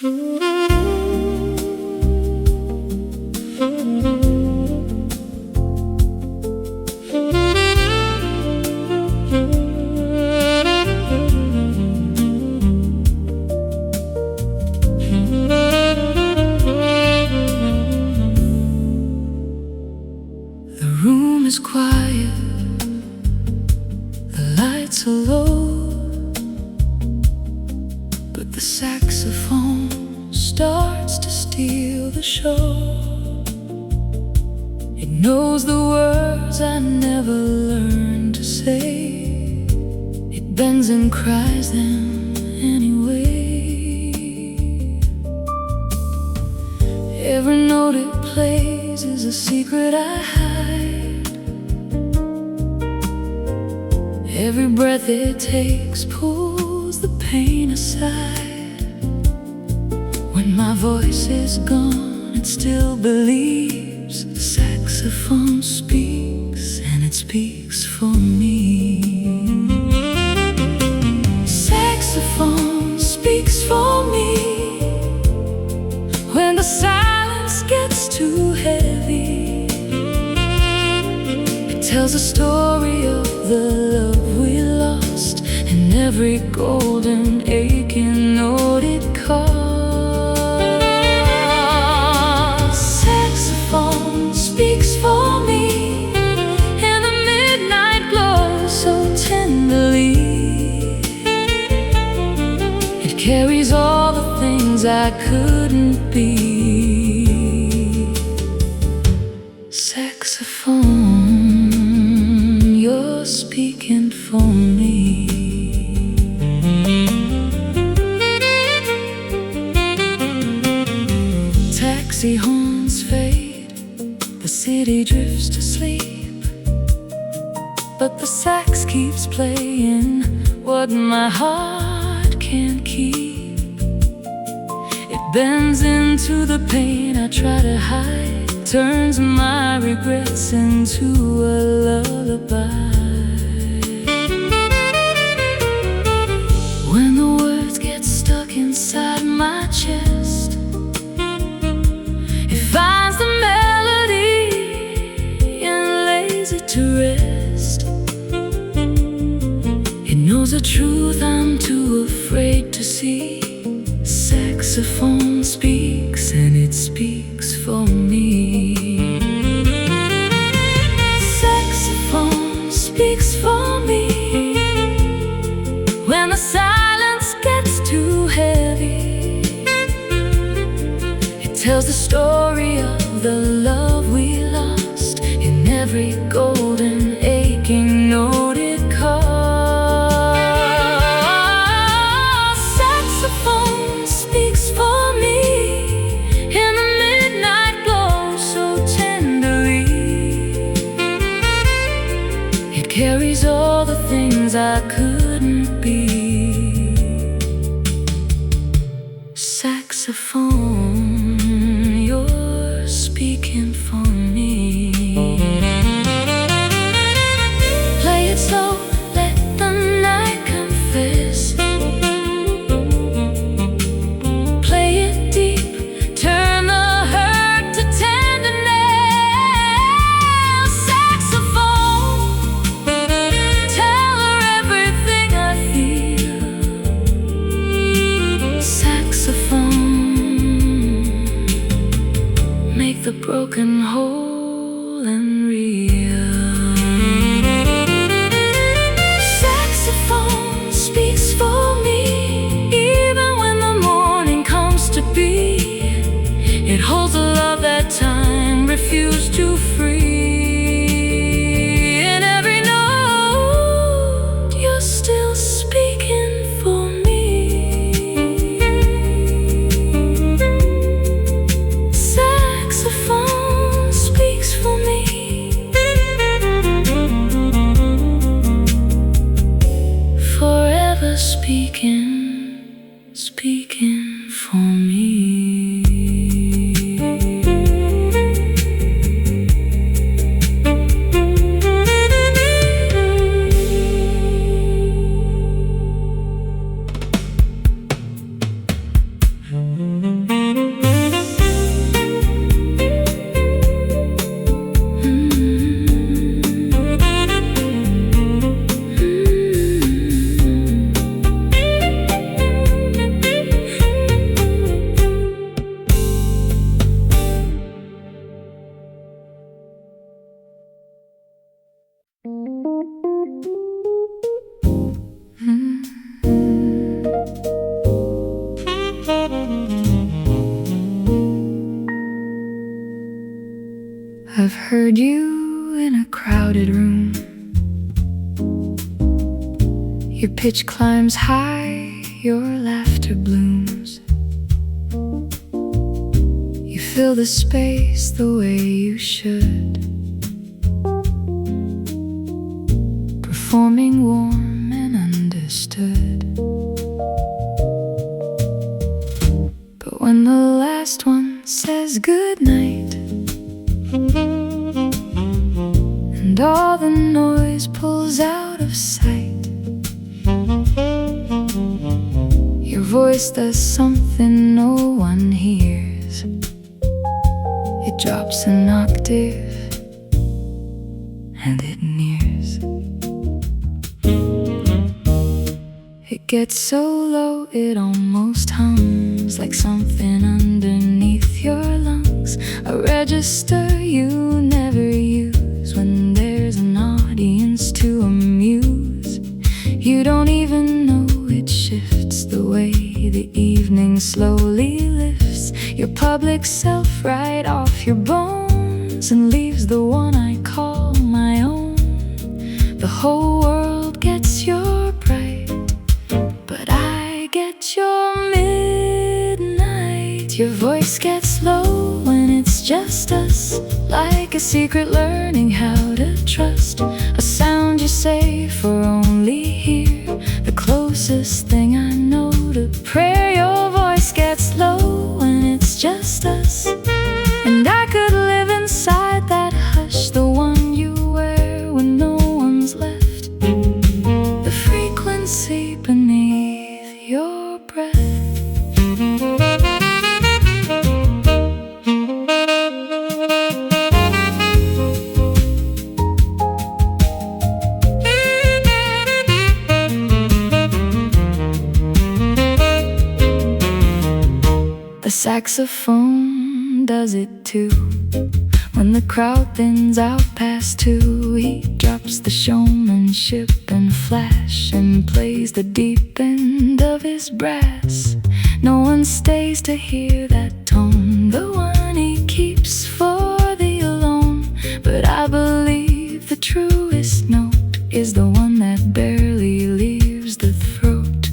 The room is quiet, the lights are low, but the saxophone starts to steal the show. It knows the words I never learned to say. It bends and cries them anyway. Every note it plays is a secret I hide. Every breath it takes pulls the pain aside. When my voice is gone, it still believes. The saxophone speaks, and it speaks for me. Saxophone speaks for me. When the silence gets too heavy, it tells a story of the love we lost, and every golden aching note it calls. Saxophone speaks for me in the midnight glow so tenderly. It carries all the things I couldn't be. Saxophone, you're speaking for me. Taxi horns fade, the city drifts to sleep, but the sax keeps playing what my heart can't keep. It bends into the pain I try to hide, turns my regrets into a lullaby. When the words get stuck inside my chest, it finds the melody and lays it to rest. It knows a truth I'm too afraid to see. Saxophone speaks, and it speaks for me. Saxophone speaks for me. When the silence gets too heavy, it tells the story of the love we lost in every golden aching note it calls. Saxophone speaks for me in the midnight glow so tenderly. It carries all the things I couldn't be. Saxophone, you're speaking for me. Play it slow, let the night confess. Play it deep, turn the hurt to tenderness. Saxophone, tell her everything I feel. Saxophone, make the broken whole and real. Saxophone speaks for me, even when the morning comes to be. It holds a love that time refused to free. In every note, you're still speaking for me. Saxophone speaks for me. Forever speaking, speaking for me. heard you in a crowded room. Your pitch climbs high, your laughter blooms. You fill the space the way you should, performing warm and understood. But when the last one says goodnight, and all the noise pulls out of sight, your voice does something no one hears. It drops an octave and it nears. It gets so low it almost hums, like something underneath your lungs. A register you never use when there's an audience to amuse. You don't even know it shifts the way the evening slowly lifts your public self right off your bones and leaves the one I call my own. The whole world gets your bright, but I get your midnight. Your voice gets low when it's just us, like a secret learning how to trust. A sound you say for only hear, the closest thing I know to prayer. Your voice gets low when it's just us, and I could live inside that hush, the one you wear when no one's left, the frequency beneath your breath. The saxophone does it too. When the crowd thins out past two, he drops the showmanship and flash and plays the deep end of his brass. No one stays to hear that tone, the one he keeps for the alone. But I believe the truest note is the one that barely leaves the throat.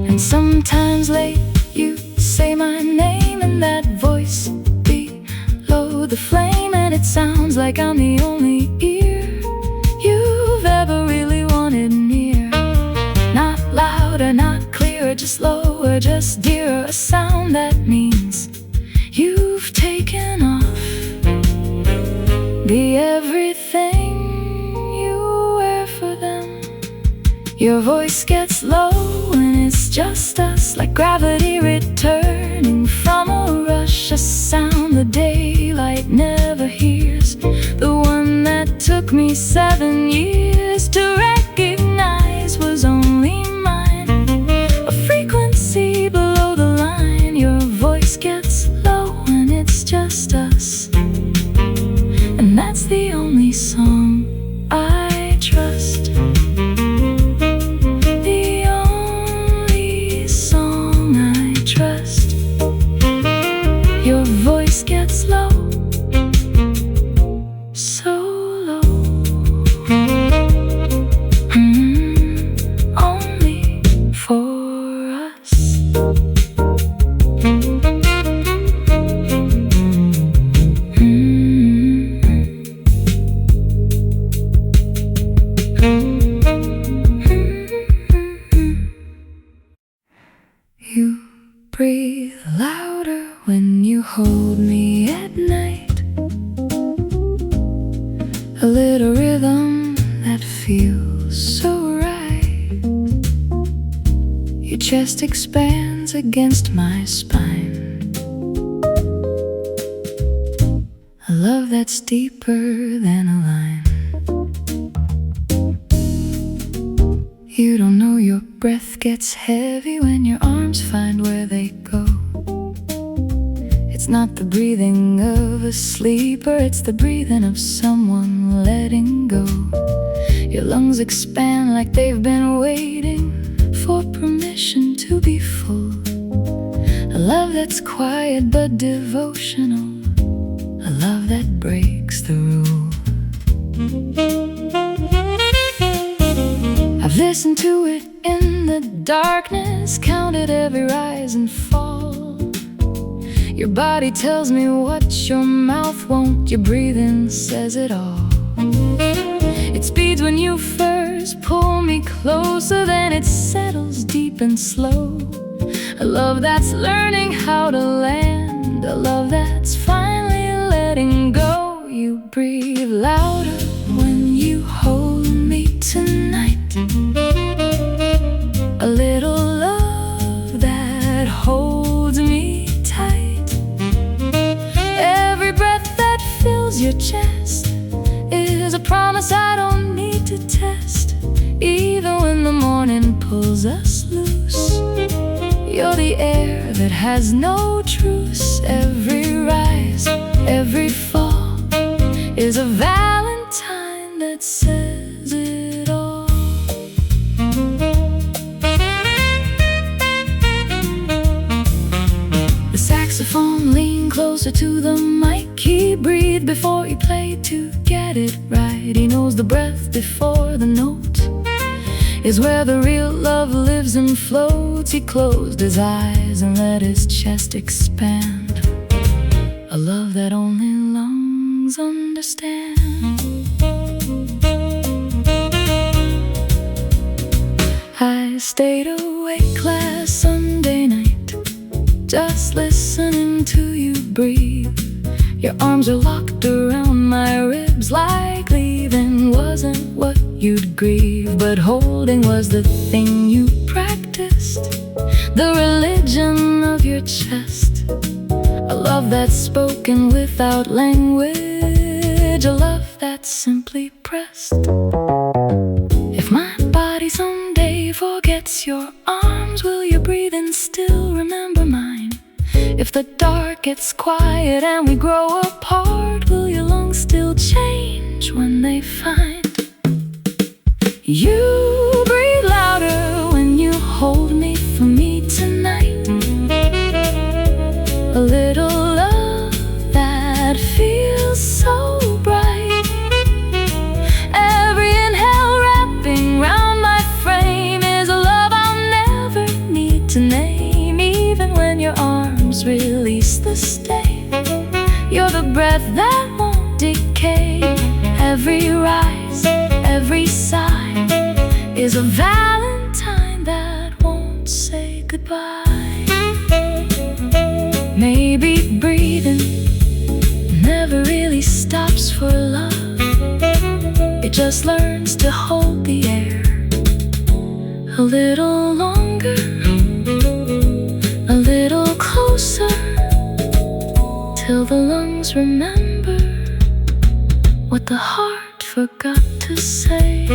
And sometimes late you say my name in that voice below the flame, and it sounds like I'm the only ear you've ever really wanted near. Not louder, not clearer, just lower, just dearer. A sound that means you've taken off. Be everything you wear for them. Your voice gets low when it's just us, like gravity returning from a rush. A sound the daylight never hears, the one that took me 7 years to recognize was only mine. A frequency below the line. Your voice gets low when it's just us, and that's the only song I trust. Your voice gets low, so low. Only for us. You breathe louder when you hold me at night, a little rhythm that feels so right. Your chest expands against my spine, a love that's deeper than a line. You don't know your breath gets heavy when your arms find where they go. It's not the breathing of a sleeper, it's the breathing of someone letting go. Your lungs expand like they've been waiting for permission to be full. A love that's quiet but devotional, a love that breaks the rule. I've listened to it in the darkness, counted every rise and fall. Your body tells me what your mouth won't, your breathing says it all. It speeds when you first pull me closer, then it settles deep and slow. A love that's learning how to land, a love that's finally letting go. You breathe louder when you hold me tonight. A little love that holds me tight. Every breath that fills your chest is a promise I don't need to test. Even when the morning pulls us loose, you're the air that has no truce. Every rise, every fall is a valentine that says it all. The saxophone leaned closer to the mic. He breathed before he played to get it right. He knows the breath before the note is where the real love lives and floats. He closed his eyes and let his chest expand. A love that only lungs understand. I stayed awake last Sunday night, just listening to you breathe. Your arms are locked around my ribs, like leaving wasn't what you'd grieve, but holding was the thing you practiced. The religion of your chest, a love that's spoken without language, a love that's simply pressed. If my body someday forgets your arms, will your breathing still remember mine? If the dark gets quiet and we grow apart, will your lungs still change when they find you breathe louder when you hold me for me tonight? A little love that feels so bright. Every inhale wrapping round my frame is a love I'll never need to name. Even when your arms release the stain, you're the breath that won't decay. Every rise, every sigh is a valentine that won't say goodbye. Maybe breathing never really stops for love. It just learns to hold the air a little longer, a little closer, till the lungs remember what the heart forgot to say.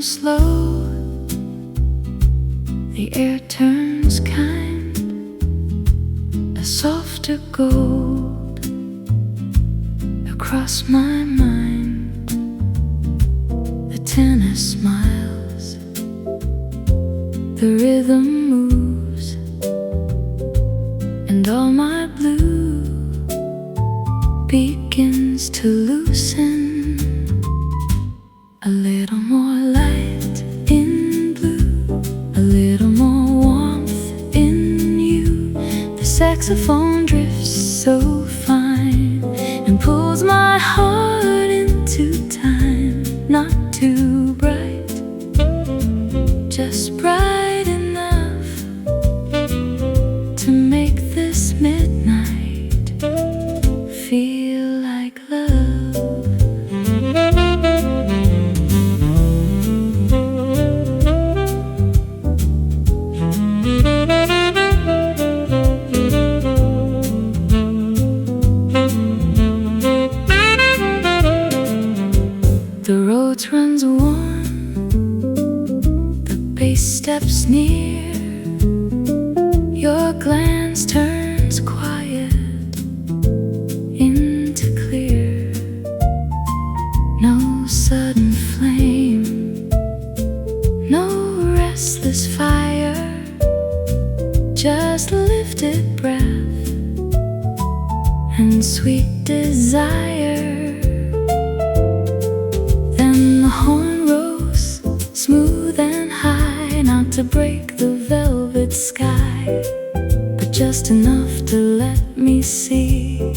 Slow, the air turns kind, a softer gold across my mind. The tenor smiles, the rhythm moves, and all my blue begins to loosen. A little more light in blue, a little more warmth in you. The saxophone drifts so fine and pulls my heart into time. Not too bright, just bright enough to make this midnight feel like love. She steps near, your glance turns quiet into clear. No sudden flame, no restless fire, just lifted breath and sweet desire. Then the horn rose, smooth and high, not to break the velvet sky, but just enough to let me see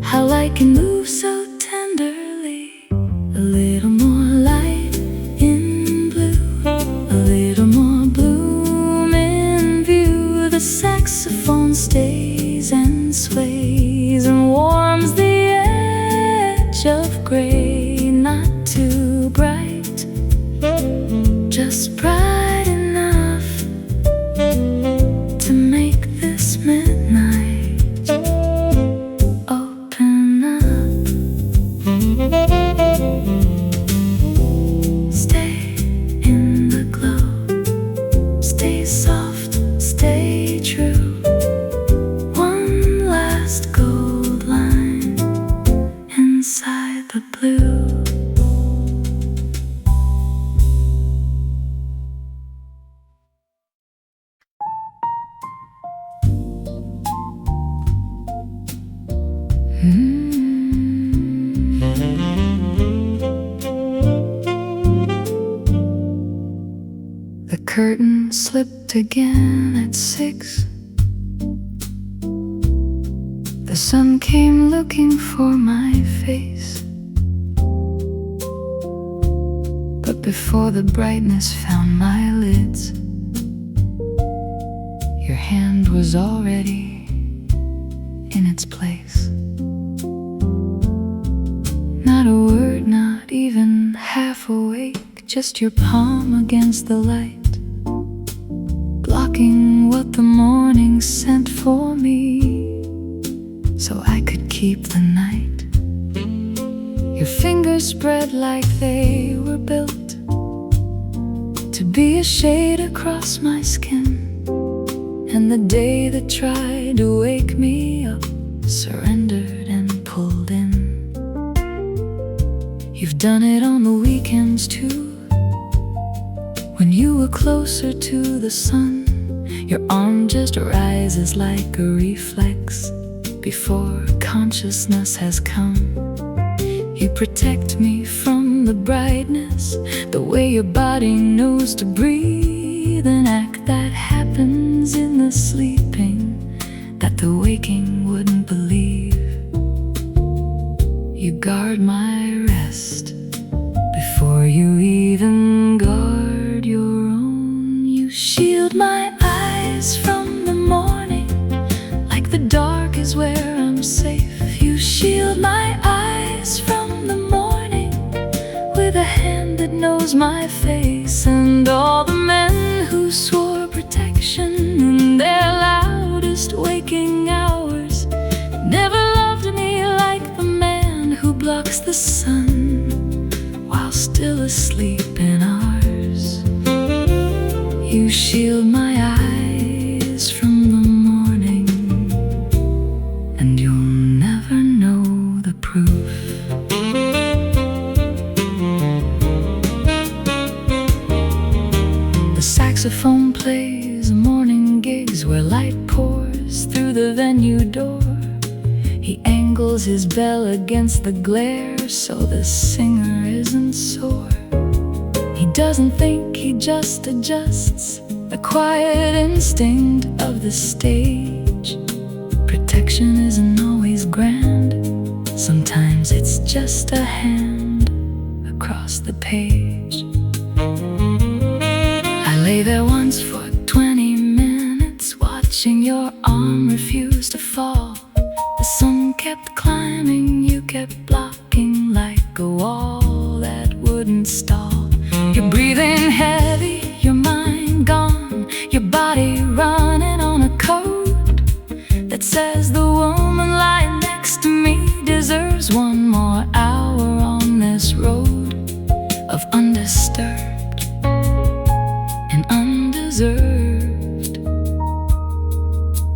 how I can move so tenderly. A little more light in blue, a little more bloom in view. The saxophone stays and sways and warms the edge of gray, not too bright, just bright enough to make this midnight open up. Stay in the glow, stay soft, stay true. One last gold line inside the blue. The curtain slipped again at 6. The sun came looking for my face, but before the brightness found my lids, your hand was already in its place. Not a word, not even half awake, just your palm against the light, blocking what the morning sent for me, so I could keep the night. Your fingers spread like they were built to be a shade across my skin, and the day that tried to wake me up surrendered and pulled in. You've done it on the weekends too, when you were closer to the sun. Your arm just rises like a reflex before consciousness has come. You protect me from the brightness, the way your body knows to breathe, an act that happens in the sleeping that the waking wouldn't believe. You guard my rest before you even guard your own. You shield my eyes from the morning, like the dark is where I'm safe. You shield my eyes from the morning with a hand that knows my face. And all the men who swore protection in their loudest waking hours never loved me like the man who blocks the sun while still asleep in ours. You shield my eyes from the morning, and you'll never know the proof. The saxophone plays morning gigs where light pours through the venue door. He angles his bell against the glare so the singer isn't sore. He doesn't think, he just adjusts, the quiet instinct of the stage. Protection isn't always grand, sometimes it's just a hand across the page. I lay there once for 20 minutes, watching your arm refuse to fall. The sun kept climbing, you kept blocking like a wall that wouldn't stall. You're breathing heavy, your mind gone, your body running on a code that says the woman lying next to me deserves one more hour on this road of undisturbed and deserved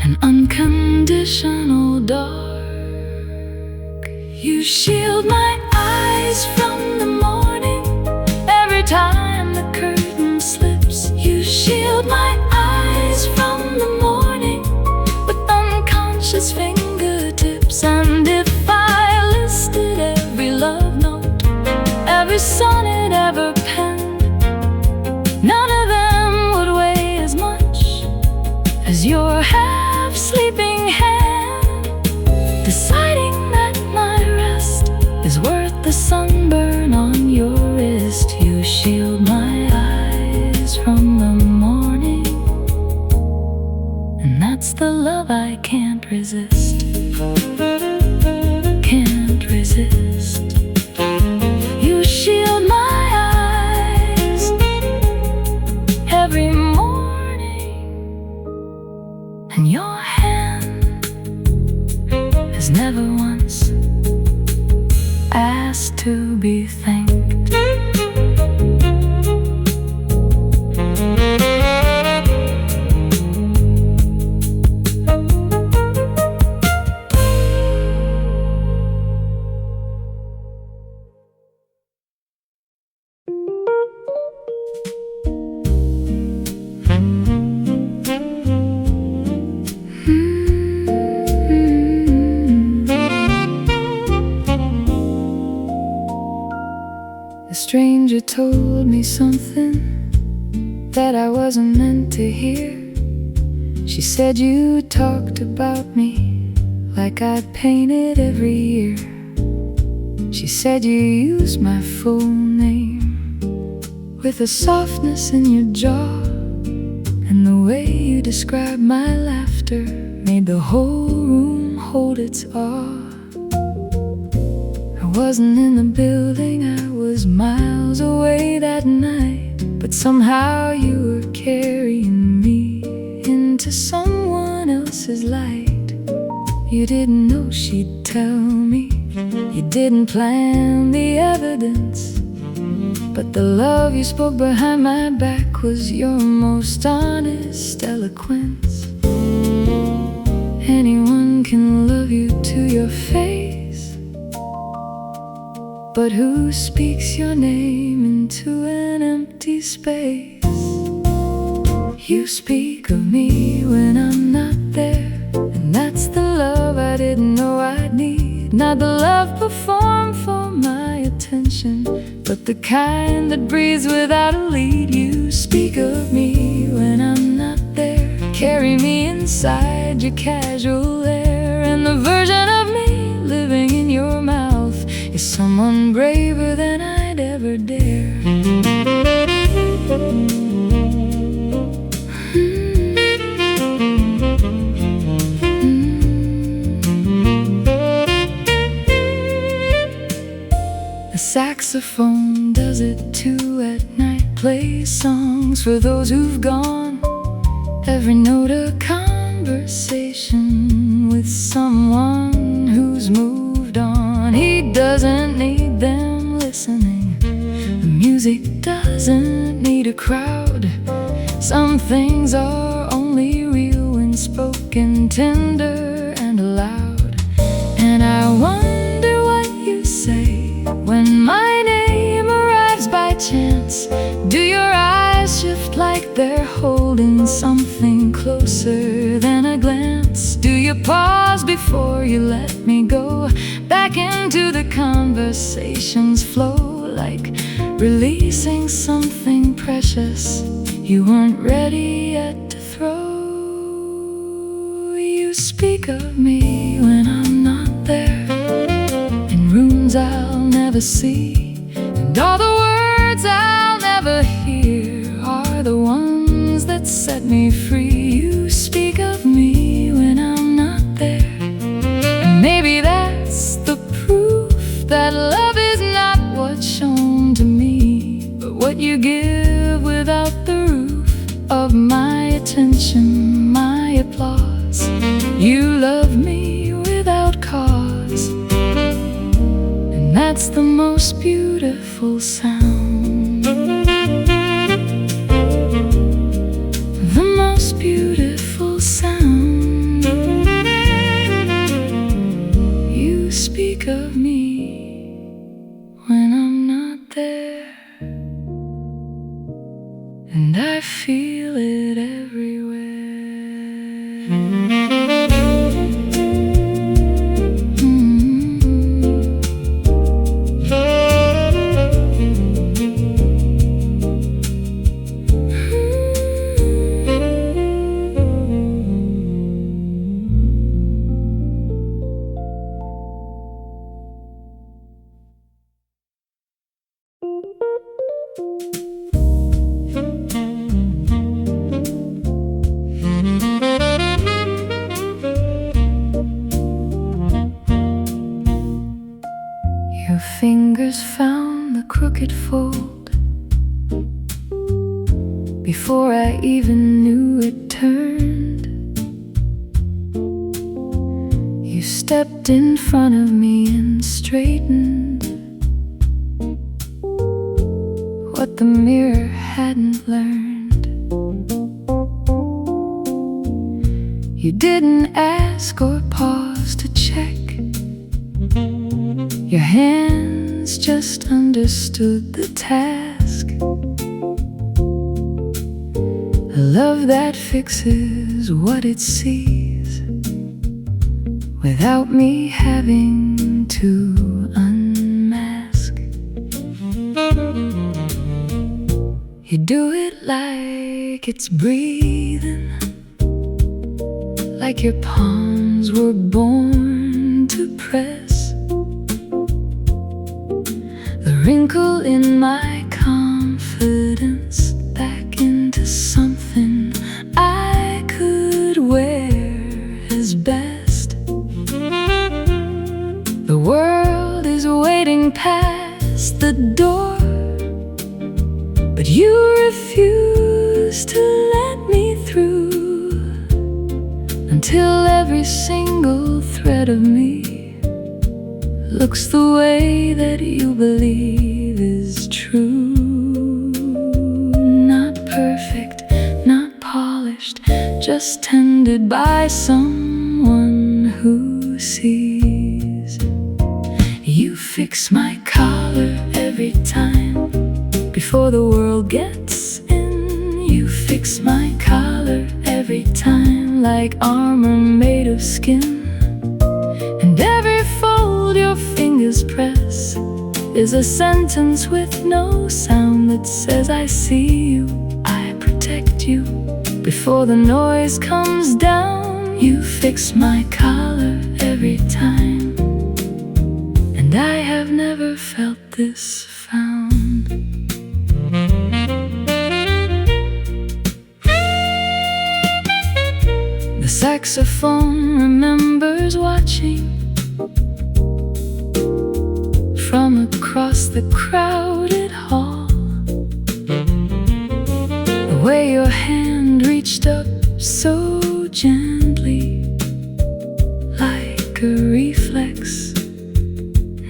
an unconditional dark. You shield my eyes from the morning every time the curtain slips. You shield my eyes from the morning with unconscious fingertips. And if I listed every love note, every sonnet ever penned, none of them would weigh as much as your half-sleeping hand, deciding that my rest is worth the sunburn on your wrist. You shield my eyes from the morning, and that's the love I can't resist. Can't resist. You shield my eyes every morning, and your hand has never once asked to be thanked. A stranger told me something that I wasn't meant to hear. She said you talked about me like I painted every year. She said you used my full name with a softness in your jaw, and the way you described my laughter made the whole room hold its awe. I wasn't in the building, I was miles away that night, but somehow you were carrying me into someone else's light. You didn't know she'd tell me, you didn't plan the evidence, but the love you spoke behind my back was your most honest eloquence. Anyone can love you to your face, but who speaks your name into an empty space? You speak of me when I'm not there, and that's the love I didn't know I'd need. Not the love performed for my attention, but the kind that breathes without a lead. You speak of me when I'm not there, carry me inside your casual air, and the version of me living in your mouth is someone braver than I'd ever dare. The saxophone does it too at night, plays songs for those who've gone. Every note a conversation with someone who's moved on. He doesn't need them listening, the music doesn't need a crowd. Some things are only real when spoken tender and aloud. And I wonder what you say when my name arrives by chance. Do your eyes shift like they're holding something closer than a glance? Do you pause before you let me go back into the conversation's flow, like releasing something precious you weren't ready yet to throw? You speak of me when I'm not there, in rooms I'll never see, and all the words I'll never hear are the ones that set me free. You speak of me when I'm not there, and maybe that's the proof that love is not what's shown to me, but what you give without the roof of my attention, my applause. You love me without cause, and that's the most beautiful sound. feel it everywhere. Your fingers found the crooked fold before I even knew it turned. You stepped in front of me and straightened what the mirror hadn't learned. You didn't ask or pause to check. Your hands just understood the task. A love that fixes what it sees without me having to unmask. You do it like it's breathing, like your palms were born to press. The wrinkle in my confidence back into something I could wear as best. The world is waiting past the door, but you refuse to let me through until every single thread of me looks the way that you believe is true. Not perfect, not polished, just tended by someone who sees. You fix my collar every time before the world gets in. You fix my collar every time like armor made of skin. And every fold your fingers press is a sentence with no sound that says I see you, I protect you. Before the noise comes down, you fix my collar every time. And I have never felt this found. The saxophone remembers watching from across the crowded hall. The way your hand reached up so gently, like a reflex,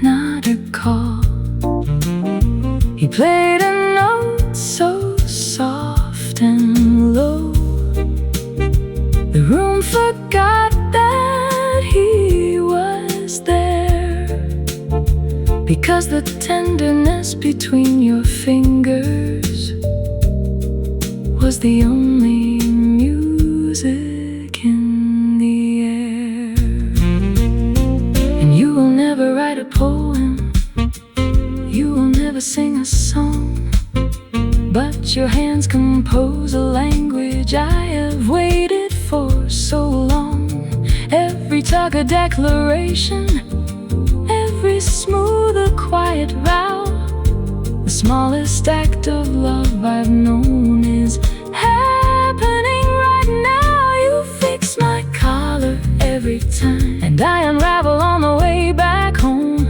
not a call. He played a note so soft and low, the room forgot that he was there, because the tenderness between your fingers was the only music in the air. And you will never write a poem, you will never sing a song, but your hands compose a language I have waited for so long. Every tug a declaration, every smooth a quiet vow. The smallest act of love I've known is happening right now. You fix my collar every time, and I unravel on the way back home.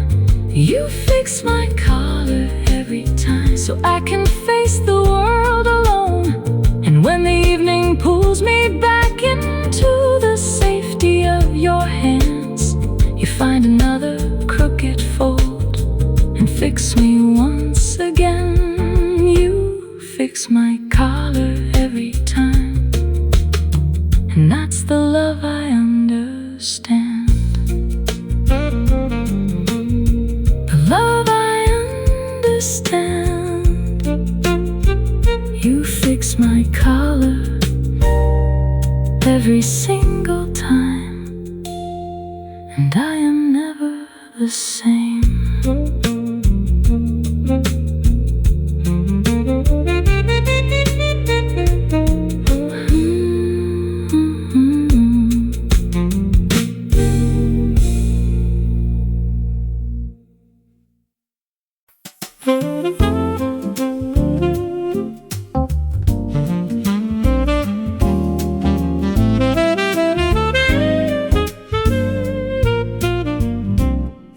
You fix my collar every time, so I can face the world alone. And when the evening pulls me back into the safety of your hands, you find another crooked fold and fix me once again. You fix my collar every time, and that's the love I understand. The love I understand. You fix my collar color every single time, and I am never the same.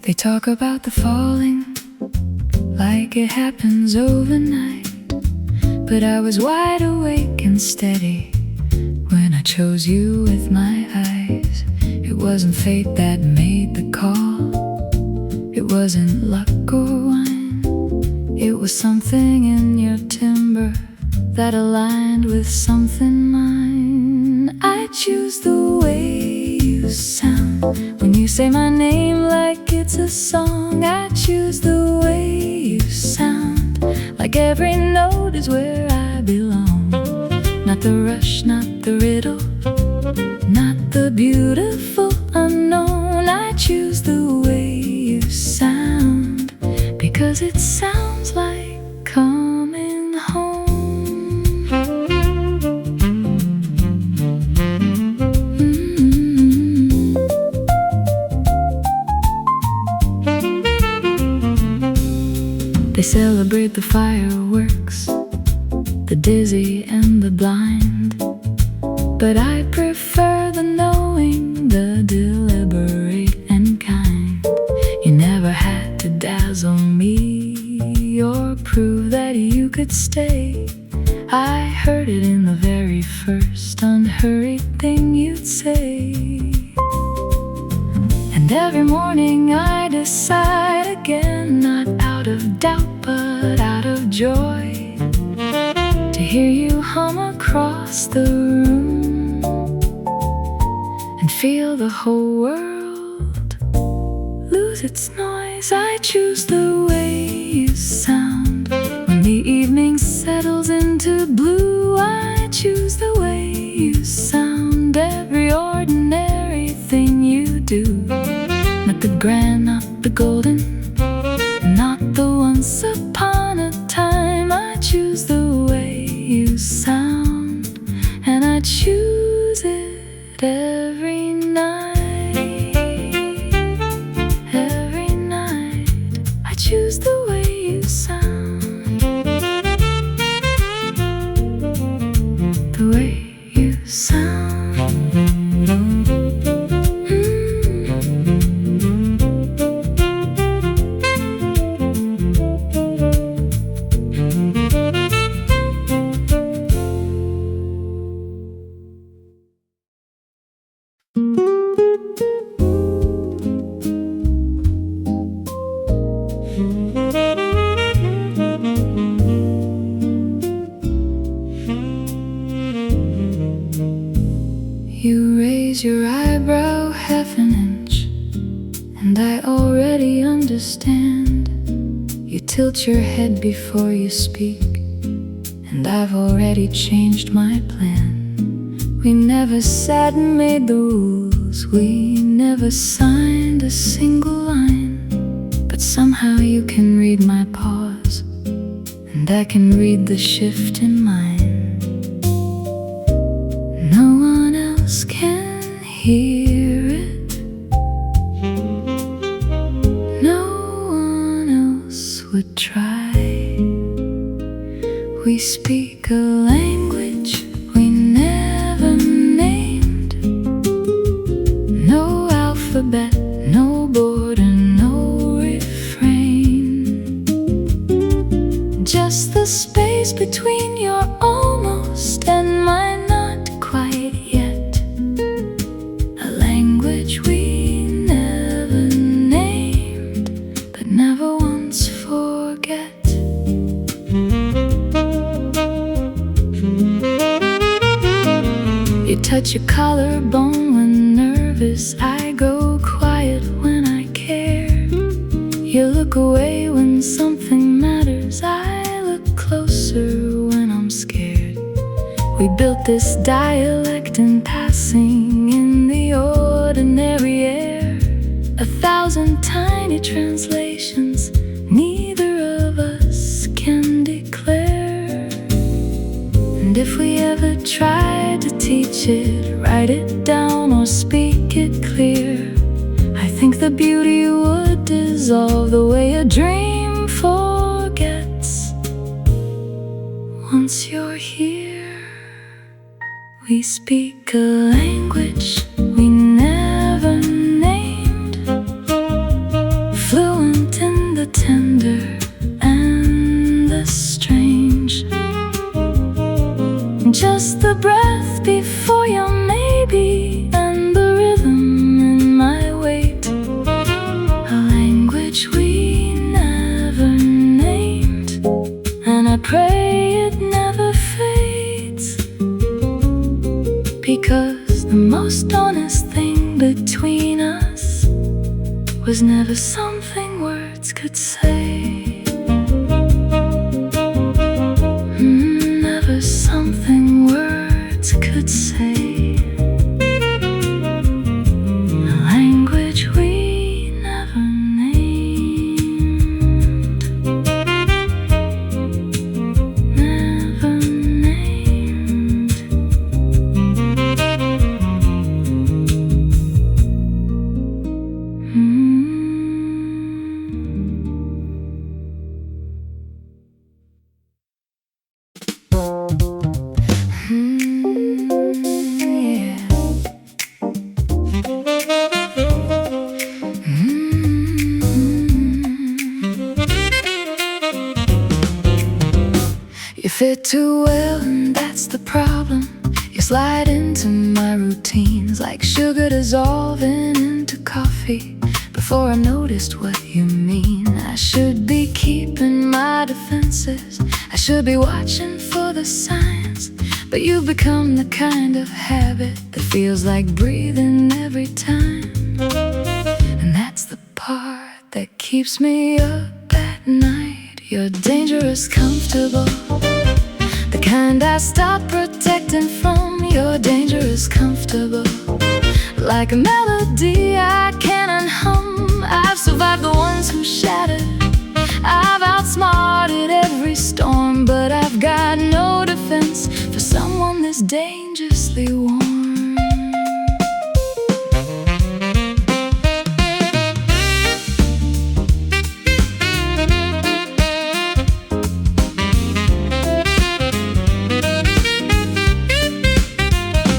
They talk about the falling like it happens overnight, but I was wide awake and steady when I chose you with my eyes. It wasn't fate that made the call, it wasn't luck or wine. It was something in your timbre that aligned with something mine. I choose the way you sound when you say my name like it's a song. I choose the way you sound, like every note is where I belong. Not the rush, not the riddle, not the beautiful unknown. I choose the way you sound because it sounds like coming home. They celebrate the fireworks, the dizzy and the blind, but I prefer the knowing, the deliberate and kind. You never had to dazzle me or prove that you could stay. I heard it in the very first unhurried thing you'd say. And every morning I decide again, not out of doubt but out of joy, to hear you hum across the room and feel the whole world lose its noise. I choose the way you sound when the evening settles into blue. I choose the way you sound, every ordinary thing you do. Not the grand, not the golden, not the once upon a time. I choose the way you sound, and I choose it every night. Every night I choose the way you sound, the way you sound. You raise your eyebrow half an inch, and I already understand. You tilt your head before you speak, and I've already changed my plan. We never sat and made the rules, we never signed a single line, but somehow you can read my pause, and I can read the shift in mine. No one else can hear it, no one else would try. We speak a language we never named, no alphabet, no border, no refrain, just the space between your almost and my not quite yet. A language we never named, but never once forget. You touch your collarbone when nervous, I go quiet when I care. You look away when something matters, I look closer when I'm scared. We We built this dialect in passing in the ordinary air. 1,000 tiny translations neither of us can declare. And if we ever tried to teach it, write it down or speak it clear, I think the beauty would dissolve the way a dream forgets. Once you're here, we speak a language we never named, fluent in the tender and the strange. Just the breath before your maybe and the rhythm in my wait. A language we never named, and I pray it never fades, because the most honest thing between us was never something words could say. Never something words could say. A language we never named. Never named. You fit too well, and that's the problem. You slide into my routines like sugar dissolving into coffee before I noticed what you mean. I should be keeping my defenses, I should be watching for the signs, but you've become the kind of habit that feels like breathing every time. And that's the part that keeps me up at night. You're dangerous comfortable, the kind I stop protecting from. You're dangerous comfortable, like a melody I can't unhum. I've survived the ones who shattered, I've outsmarted every storm, but I've got no defense for someone this dangerously warm.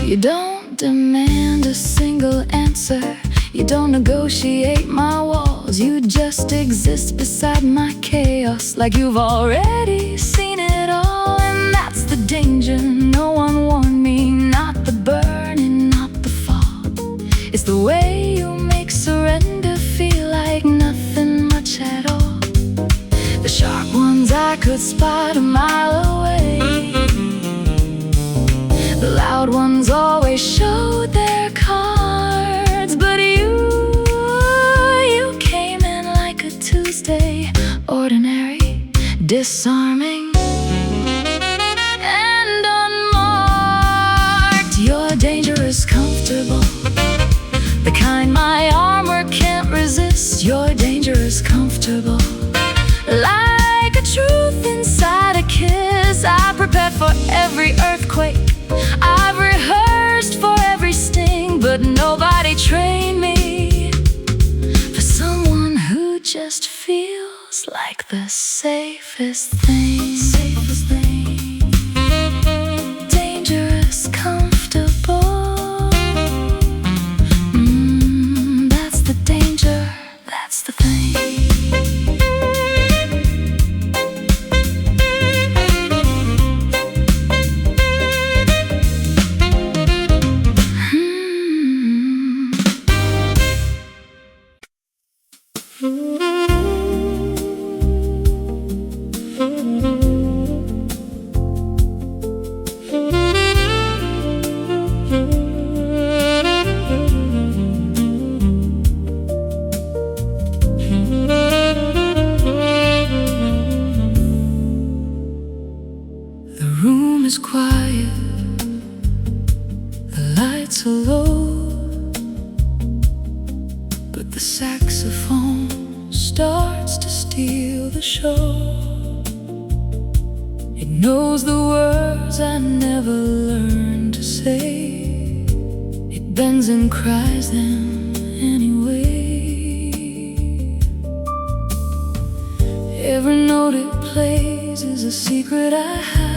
You don't demand a single answer, you don't negotiate my walls, you just exist beside my chaos like you've already seen it all. And that's the danger, no one warned me, not the burning, not the fall. It's the way you make surrender feel like nothing much at all. The sharp ones I could spot a mile away, the loud ones always showed their cards, but you came in like a Tuesday, ordinary, disarming, and unmarked. You're dangerous comfortable, the kind my armor can't resist. You're dangerous comfortable, like a truth inside a kiss. I prepared for every earthquake, I've rehearsed for every sting, but nobody trained me for someone who just feels like the safest thing. Safest thing. Dangerous, comfortable. That's the danger, that's the thing. nights alone, but the saxophone starts to steal the show. It knows the words I never learned to say. It bends and cries them anyway. Every note it plays is a secret I hide.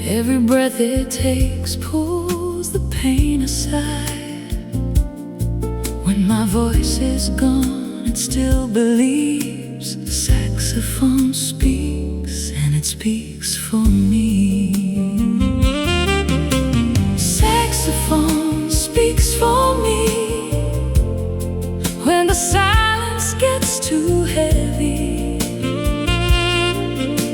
Every breath it takes pulls the pain aside. When my voice is gone, it still believes. The saxophone speaks, and it speaks for me. Saxophone speaks for me. When the silence gets too heavy,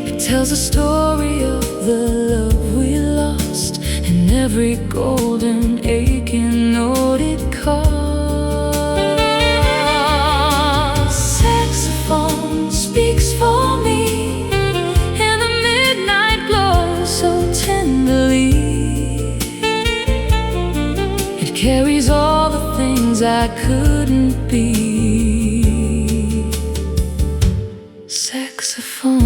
it tells a story of the love we lost, and every golden aching note it calls. Saxophone speaks for me in the midnight glow so tenderly. It carries all the things I couldn't be. Saxophone,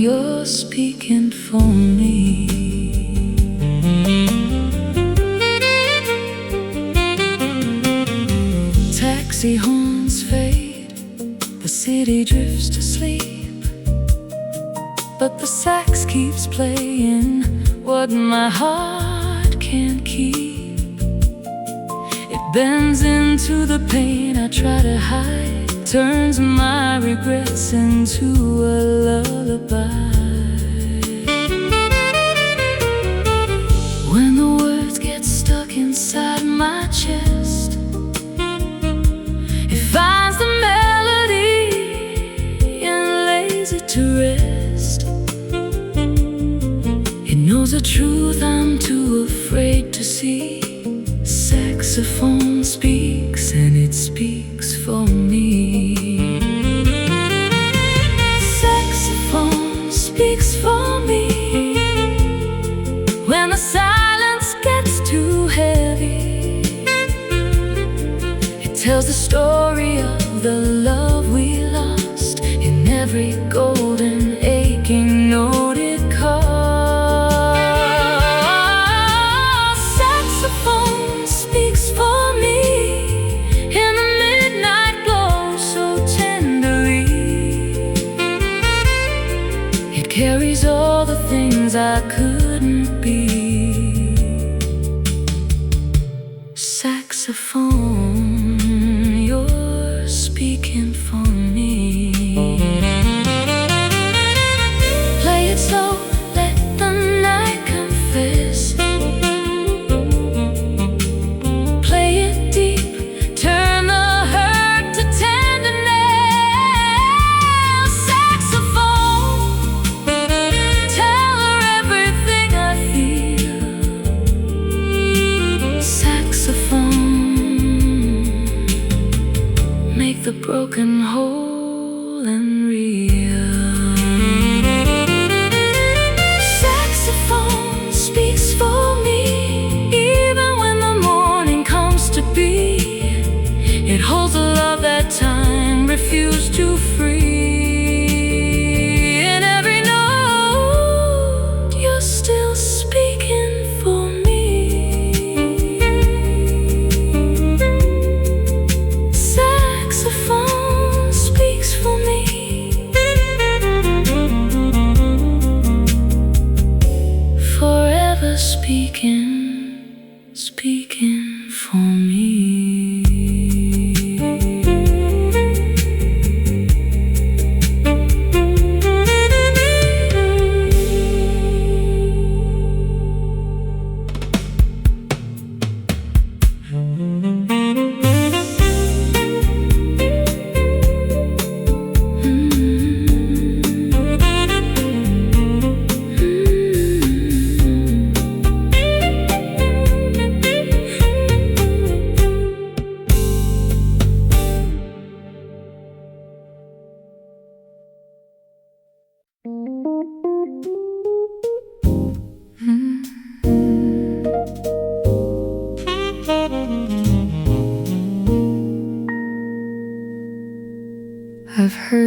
you're speaking for me. Taxi horns fade, the city drifts to sleep, but the sax keeps playing what my heart can't keep. It bends into the pain I try to hide, turns my regrets into a lullaby. When the words get stuck inside my chest, it finds the melody and lays it to rest. It knows a truth I'm too afraid to see. Saxophone speaks, and it speaks for me. Saxophone speaks for me. When the silence gets too heavy, it tells the story of the love we lost, in every golden aching note it calls. Saxophone speaks for me in the midnight glow so tenderly. It carries all the things I couldn't be. Saxophone, you're speaking for me. Play it slow, let the night confess. Play it deep, turn the hurt to tenderness. Saxophone, tell her everything I feel.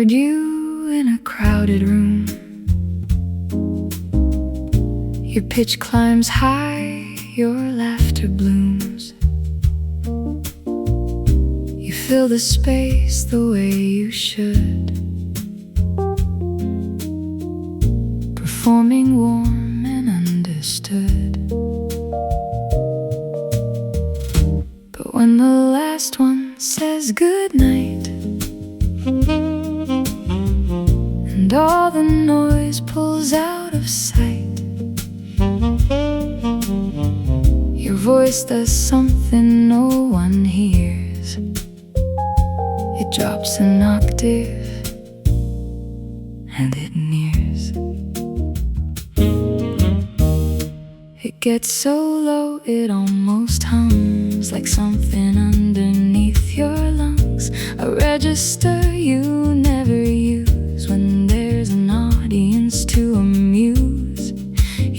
beside you in a crowded room. Your pitch climbs high, your laughter blooms. You fill the space the way you should, performing warm and understood. But when the last one says goodnight, and all the noise pulls out of sight, your voice does something no one hears. It drops an octave and it nears. It gets so low it almost hums, like something underneath your lungs. A register you never use when there's an audience to amuse.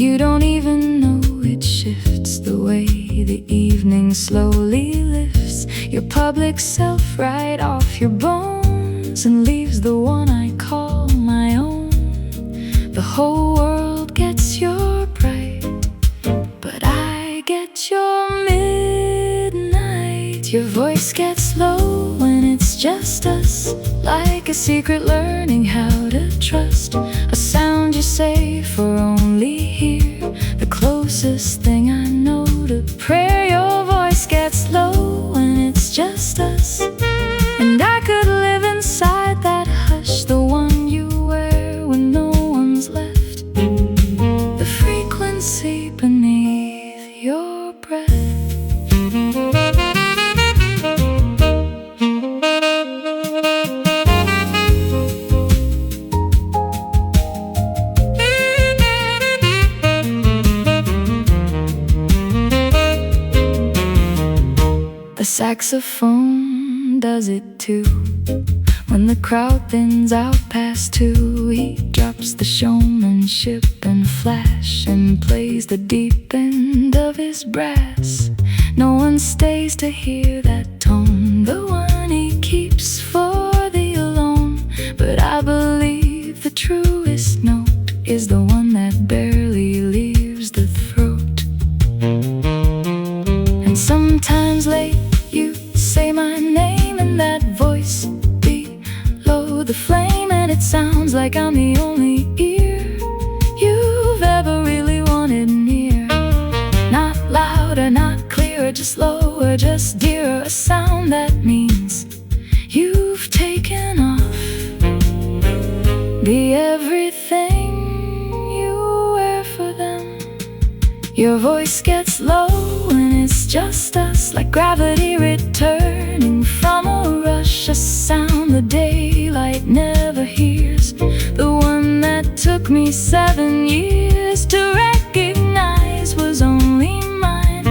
You don't even know it shifts the way the evening slowly lifts your public self right off your bones and leaves the one I call my own. The whole world gets your bright, but I get your midnight. Your voice gets low when it's just us, like a secret learning how to trust. A sound you say for only hear, the closest thing I know to prayer. Your voice gets low when it's just us, and I could live inside that hush, the one you wear when no one's left, the frequency beneath your breath. The saxophone does it too. When the crowd thins out past two, he drops the showmanship and flash and plays the deep end of his brass. No one stays to hear that tone, the one he keeps for the alone. But I believe the truest note is the one that barely leaves the throat. And sometimes late you say my name in that voice below the flame, and it sounds like I'm the only ear you've ever really wanted near. Not louder, not clearer, just lower, just dearer. A sound that means you've taken off. Be everything you wear for them. Your voice gets low when it's just us, like gravity returning from a rush. A sound the daylight never hears, the one that took me 7 years to recognize was only mine.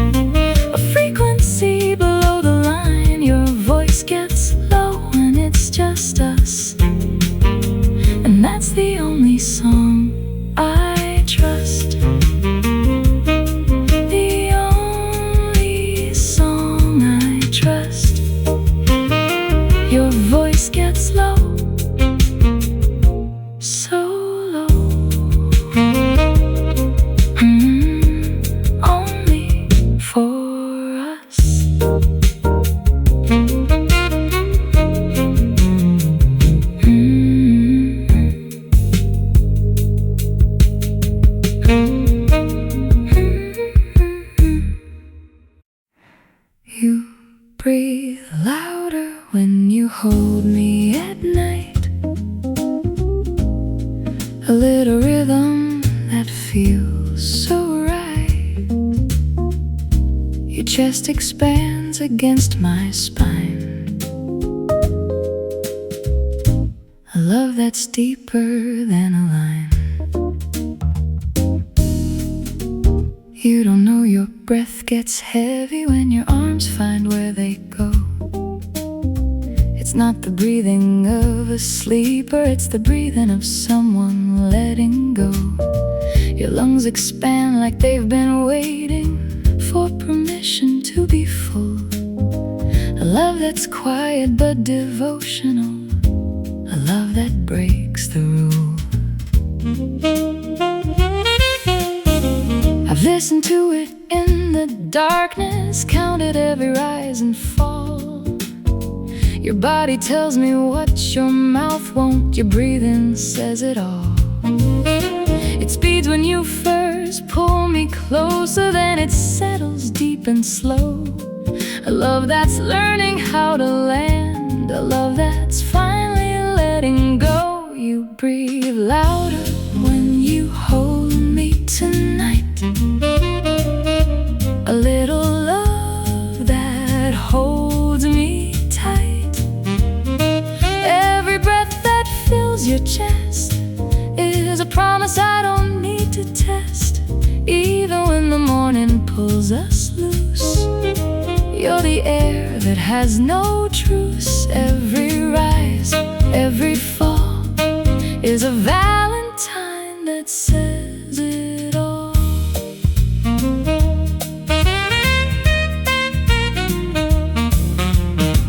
A frequency below the line. Your voice gets low when it's just us, and that's the only song I trust. Your voice gets low, so low. Only for us. You breathe louder when you hold me at night, a little rhythm that feels so right. Your chest expands against my spine, a love that's deeper than a line. You don't know your breath gets heavy when your arms find where they go. It's not the breathing of a sleeper, it's the breathing of someone letting go. Your lungs expand like they've been waiting for permission to be full. A love that's quiet but devotional, a love that breaks the rule. I've listened to it in the darkness, counted every rise and fall. Your body tells me what your mouth won't, your breathing says it all. It speeds when you first pull me closer, then it settles deep and slow. A love that's learning how to land, a love that's finally letting go. You breathe louder when you hold me tonight. A little love that holds me tight. Every breath that fills your chest is a promise I don't need to test. Even when the morning pulls us loose, you're the air that has no truce. Every rise, every fall is a valentine that says it all.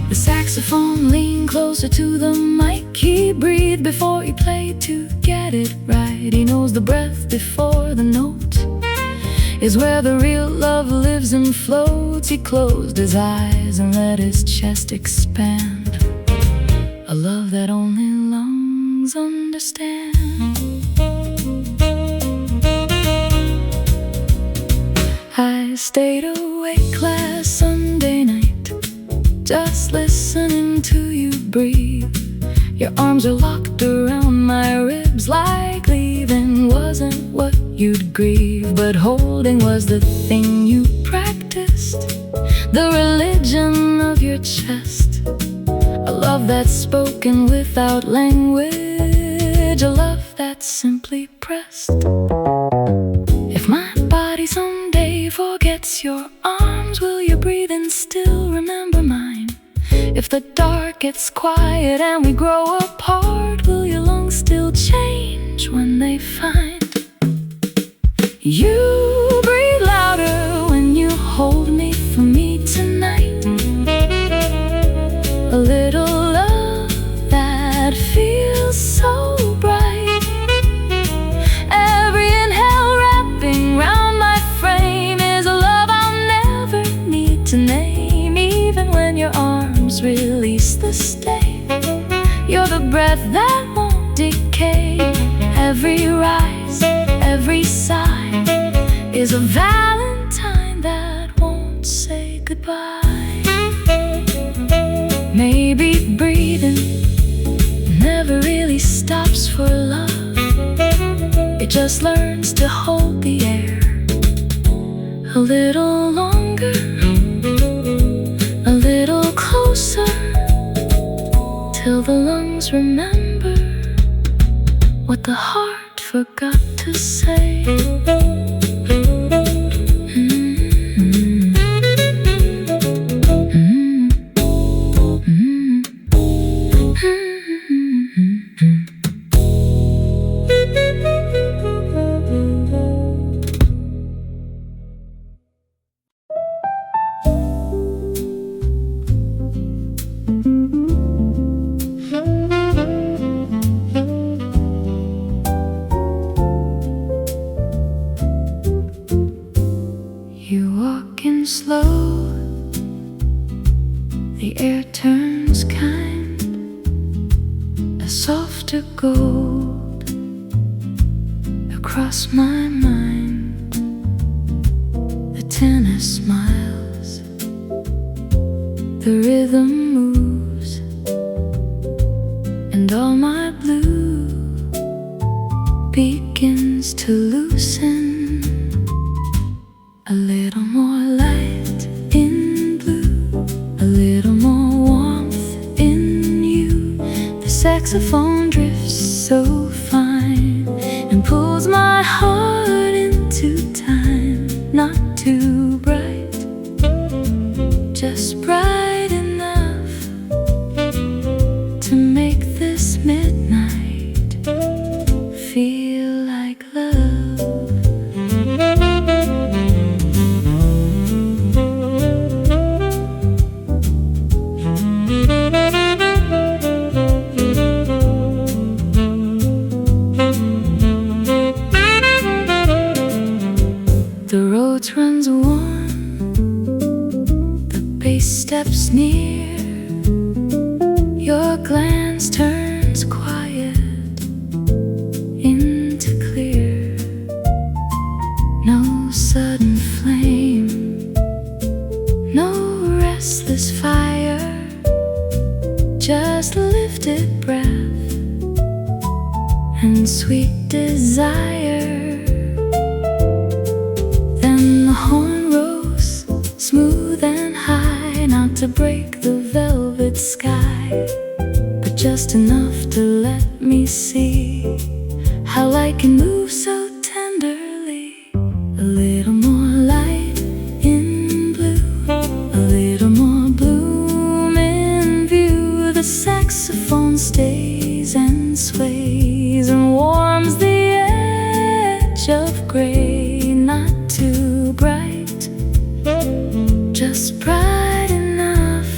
The saxophone leaned closer to the mic. He breathed before he played to get it right. He knows the breath before the note is where the real love lives and floats. He closed his eyes and let his chest expand. A love that only lungs understand. I stayed awake last Sunday night, just listening to you breathe. Your arms are locked around my ribs, like leaving wasn't what you'd grieve, but holding was the thing you practiced. The religion of your chest, a love that's spoken without language, a love that's simply pressed. If my body someday forgets your arms, will your breathing still remember mine? If the dark gets quiet and we grow apart, will your lungs still change when they find you breathe louder when you hold me for me tonight? A little love that feels so bright. Every inhale wrapping round my frame is a love I'll never need to name. Even when your arms release the stain, you're the breath that won't decay. Every rise, every sigh is a valentine that won't say goodbye. Maybe breathing never really stops for love. It just learns to hold the air a little longer, a little closer, till the lungs remember what the heart forgot to say. Slow, the air turns kind, a softer gold across my mind. The tenor smiles, the rhythm moves, and all my blue begins to loosen. A little more light in blue, a little more warmth in you. The saxophone drifts so fine and pulls my heart into time. Not too bright, just bright enough to make this midnight feel like love. close near, your glance turns quiet into clear. No sudden flame, no restless fire, just lifted breath and sweet desire. Then the horn rose, smooth and high, not to break the velvet sky, but just enough to let me see how I can move so tenderly. A little more light in blue, a little more bloom in view. The saxophone stays and sways and warms the edge of gray, not too bright, just bright enough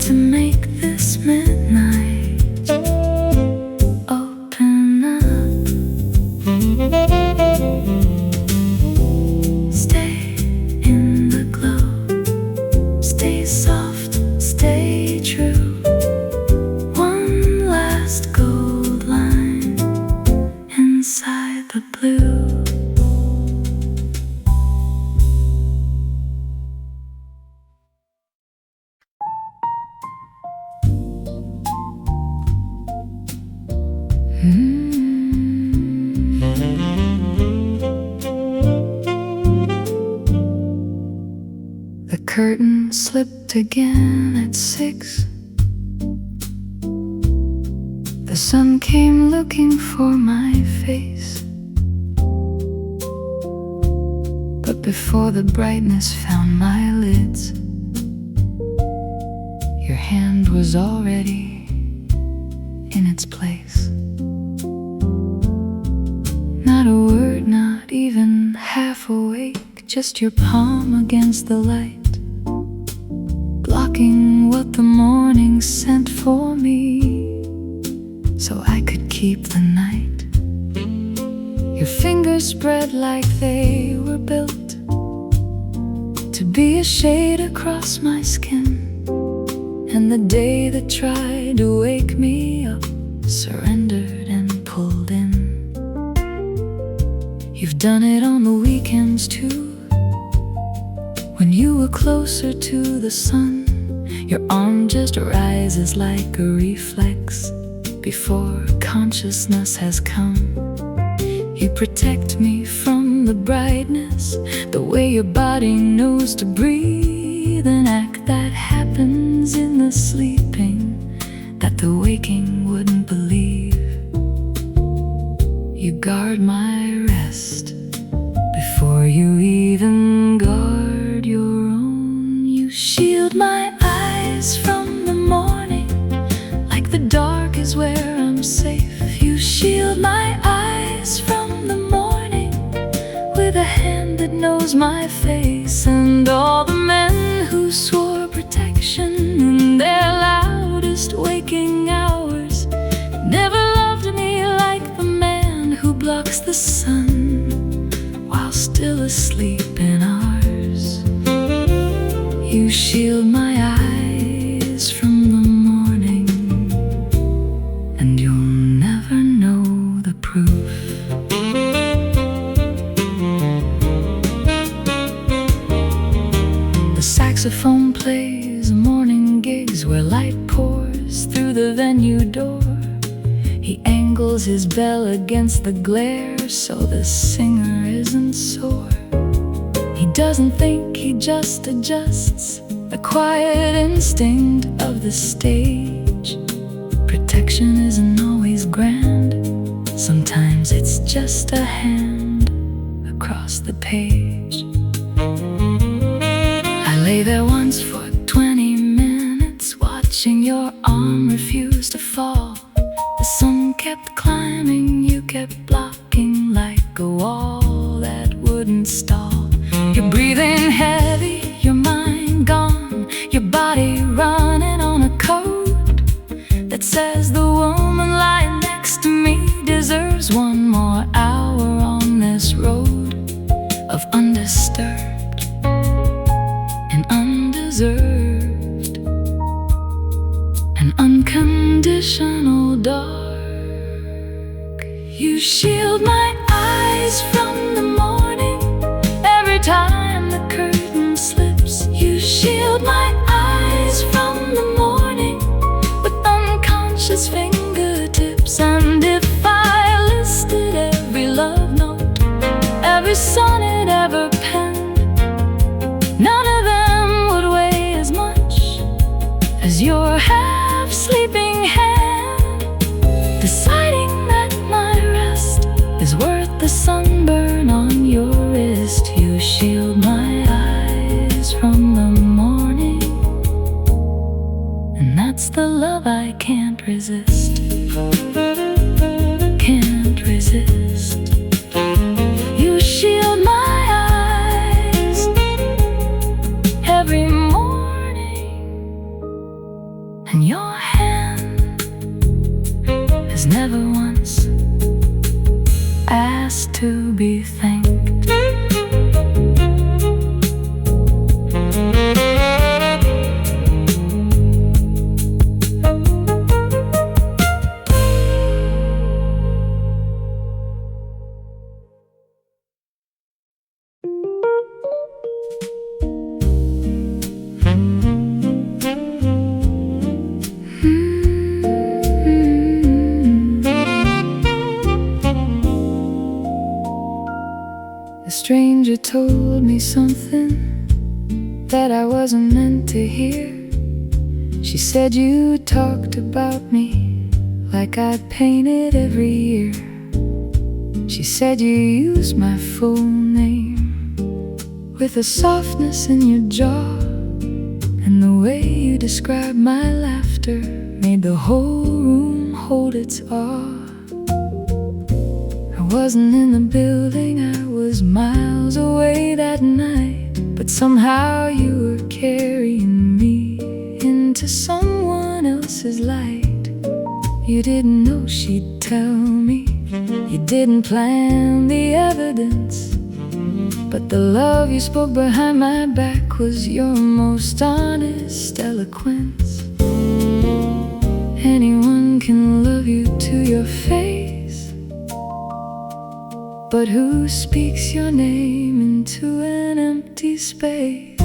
to make this midnight open up. Stay in the glow, stay soft, stay true. One last gold line inside the blue. The curtain slipped again at 6. The sun came looking for my face, but before the brightness found my lids, your hand was already in its place. Not a word, not even half awake, just your palm against the light, blocking what the morning sent for me, so I could keep the night. Your fingers spread like they were built to be a shade across my skin, and the day that tried to wake me up surrendered and pulled in. You've done it on the weekends too, when you were closer to the sun. Your arm just rises like a reflex before consciousness has come. You protect me from the brightness, the way your body knows to breathe, an act that happens in the sleeping that the waking wouldn't believe. You guard my rest before you even guard your own. You shield my eyes from the morning, like the dark is where I'm safe. You shield my eyes from the morning with a hand that knows my face. And all the men who swore protection in their loudest waking hours never loved me like the man who blocks the sun while still asleep in ours. You shield my eyes from the morning, and you'll never know the proof. The saxophone plays morning gigs where light pours through the venue door. He angles his bell against the glare so the singer isn't sore. He doesn't think, he just adjusts, the quiet instinct of the stage. Protection isn't always grand, sometimes it's just a hand across the page. I lay there once for 20 minutes, watching your arm refuse to fall. The sun kept climbing, you kept blocking like a wall that wouldn't stall. You're breathing heavy, your mind gone, your body running on a code that says the woman lying next to me deserves one more hour on this road of undisturbed and undeserved You shield my eyes from the morning. Every time the curtain slips, you shield my eyes from the morning with unconscious fingertips. And if I listed every love note, every sonnet ever penned, none of them would weigh as much as your half-sleeping hand, deciding that my rest is worth the sunburn on your wrist. You shield my eyes from the morning, and that's the love I can't resist. Can't resist. You shield my eyes every morning, and your hand has never once asked to be thanked. A stranger told me something that I wasn't meant to hear. She said you talked about me like I painted every year. She said you used my full name with a softness in your jaw, and the way you described my laughter made the whole room hold its awe. I wasn't in the building, I was miles away that night, but somehow you were carrying me into someone else's light. You didn't know she'd tell me, you didn't plan the evidence, but the love you spoke behind my back was your most honest eloquence. Anyone can love you to your face, but who speaks your name into an empty space?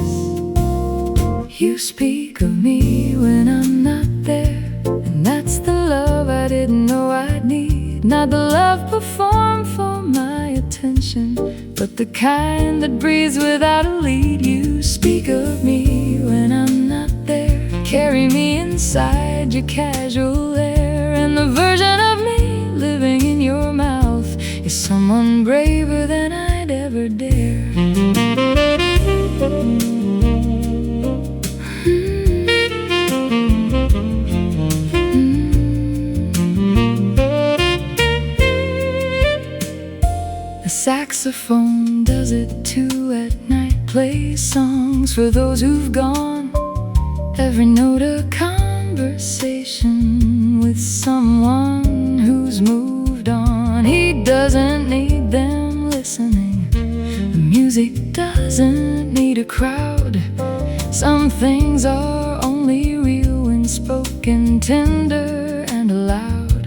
You speak of me when I'm not there, and that's the love I didn't know I'd need. Not the love performed for my attention, but the kind that breathes without a lead. You speak of me when I'm not there, carry me inside your casual air, and the version of me living in your mouth is someone braver than I'd ever dare. The saxophone does it too at night, plays songs for those who've gone. Every note a conversation with someone who's moved on. He doesn't need them listening, the music doesn't need a crowd. Some things are only real when spoken tender and aloud.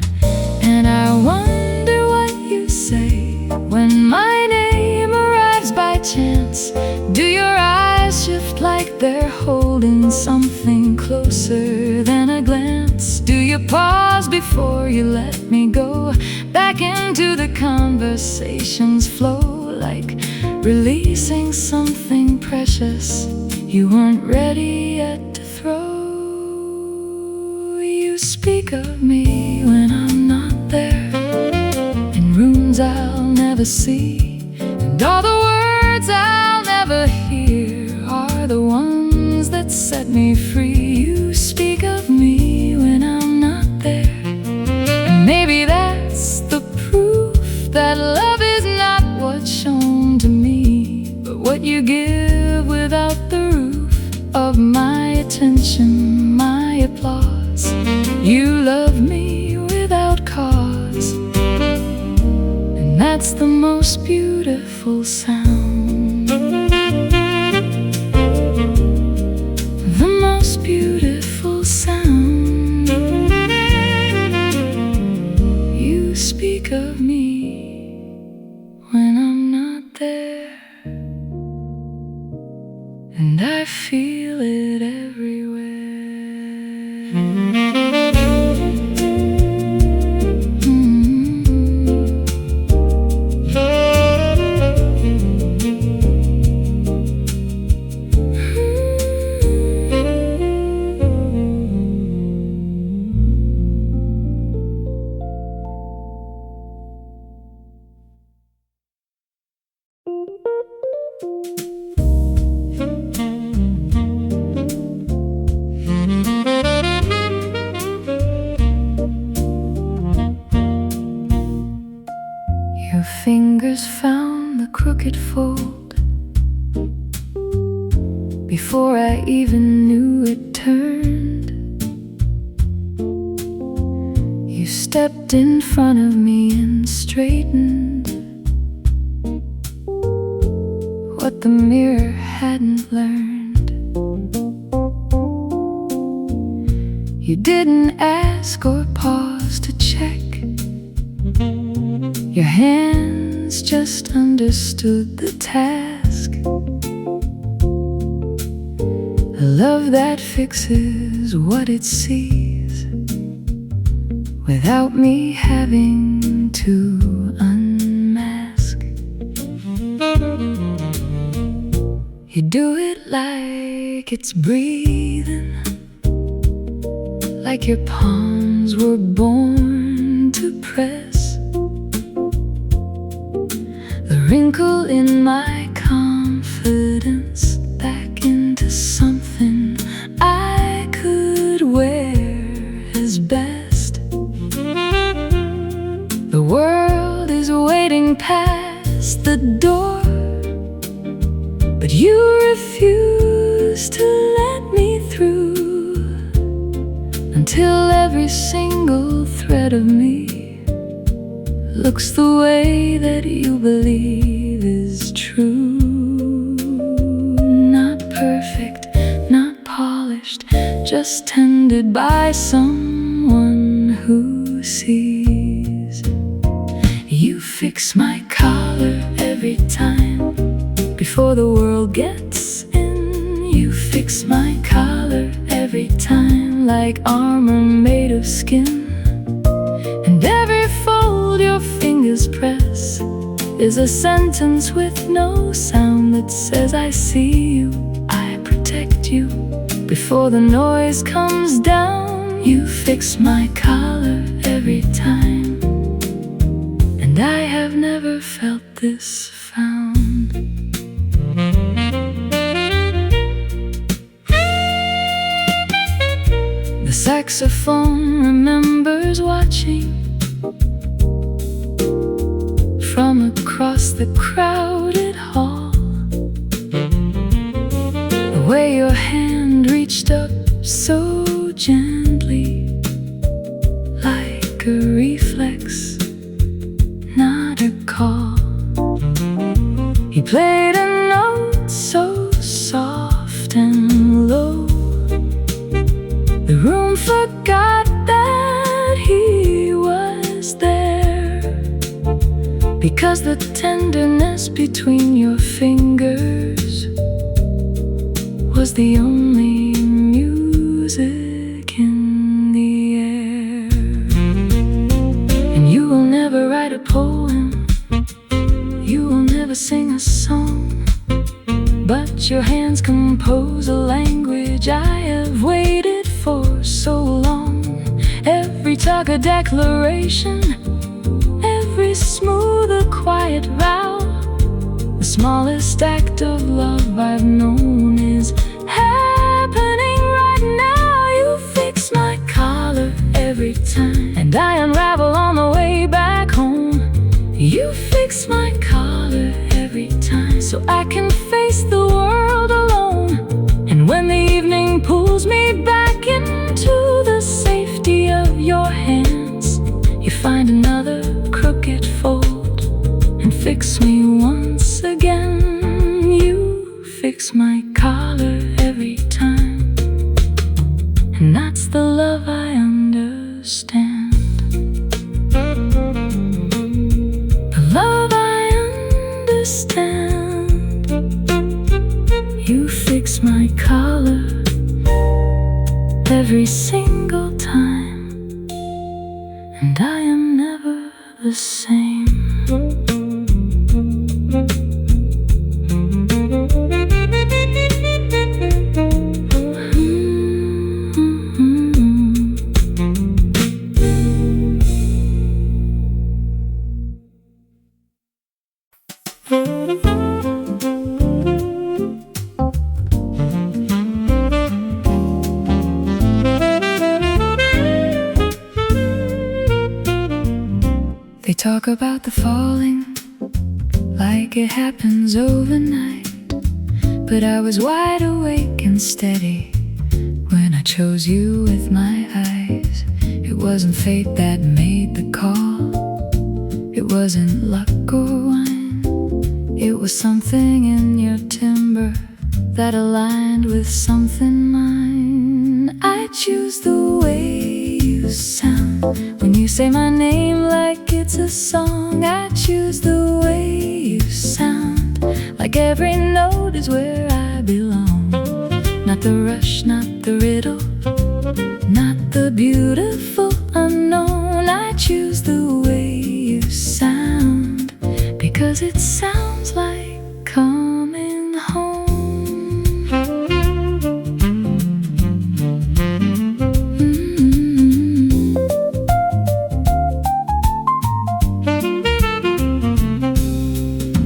And I wonder what you say when my name arrives by chance. Do your eyes shift like they're holding something closer than a glance? Do you pause before you let me go back into the conversation's flow, like releasing something precious you weren't ready yet to throw? You speak of me when I'm not there, in rooms I'll never see, and all the words I'll never hear are the ones that set me free. You speak of me when I'm not there, and maybe that's the proof that love is not what's shown to me, but what you give without the roof of my attention, my applause. You love me without cause, and that's the most beautiful sound. The most beautiful sound. You speak of me Your fingers found the crooked fold before I even knew it turned. You stepped in front of me and straightened what the mirror hadn't learned. You didn't ask or pause to check. Your hands just understood the task. A love that fixes what it sees without me having to unmask. You do it like it's breathing, like your palms were born to press. The wrinkle in my confidence back into something I could wear as best. The world is waiting past the door, but you refuse to let me through until every single thread of me looks the way that you believe is true. Not perfect, not polished, just tended by someone who sees. You fix my collar every time before the world gets in. You fix my collar every time, like armor made of skin. And every fold your fingers press is a sentence with no sound that says I see you, I protect you. Before the noise comes down, you fix my collar every time. And I have never felt this found. The saxophone remembers watching from across the crowded hall. The way your hand reached up so gently, like a reflex, not a call. He played a note so soft and low, the room forgot that he was there, because the tenderness between your fingers was the only music in the air. And you will never write a poem, you will never sing a song, but your hands compose a language I have waited for so long. Every tug a declaration, every smooth a quiet vow. The smallest act of love I've known is happening right now. You fix my collar every time, and I unravel on the way back home. You fix my collar every time, so I can face the world alone. And when the evening pulls me back into the safety of your hands, you find another crooked fold and fix me once again. You fix my collar every time, and that's the love I understand. The love I understand. You fix my collar every single time, and I am never the same. talk about the falling like it happens overnight, but I was wide awake and steady when I chose you with my eyes. It wasn't fate that made the call, it wasn't luck or wine. It was something in your timbre that aligned with something mine. I choose the way you sound when you say my name like it's a song. I choose the way you sound, like every note is where I belong. Not the rush, not the riddle, not the beautiful unknown. I choose the way you sound because it sounds like coming home.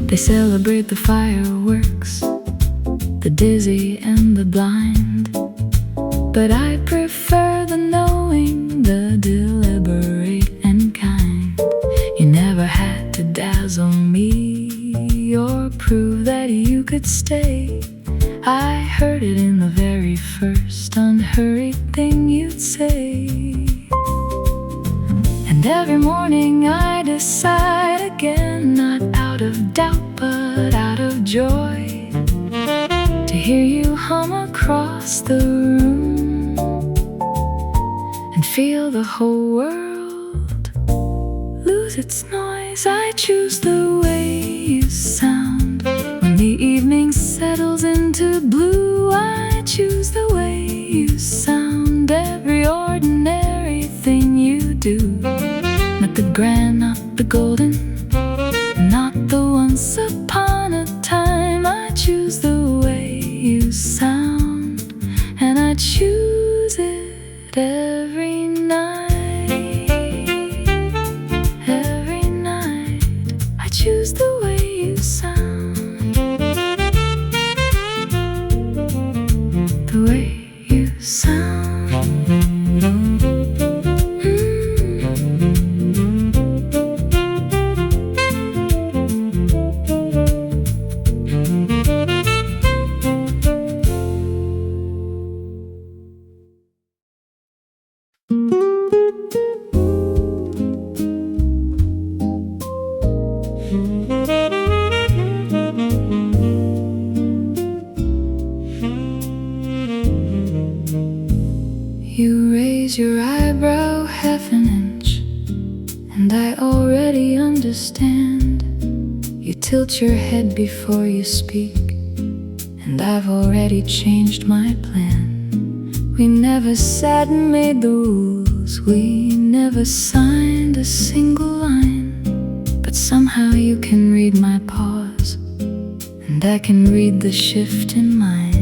They celebrate the fireworks, the dizzy and the blind, but I prefer the knowing, the deliberate and kind. You never had to dazzle me or prove that you could stay. I heard it in the very first unhurried thing you'd say. And every morning I decide again, not out of doubt but out of joy, to hear you hum across the room and feel the whole world lose its noise. I choose the way you sound when the evening settles into blue. I choose the way you sound, every ordinary thing you do. Not the grand, not the golden, not the once upon a time. I choose the way you sound, and I choose it every night. Every night I choose the way you sound, the way you sound. You raise your eyebrow half an inch, and I already understand. You tilt your head before you speak, and I've already changed my plan. We never sat and made the rules, we never signed a single line, but somehow you can read my pause, and I can read the shift in mine.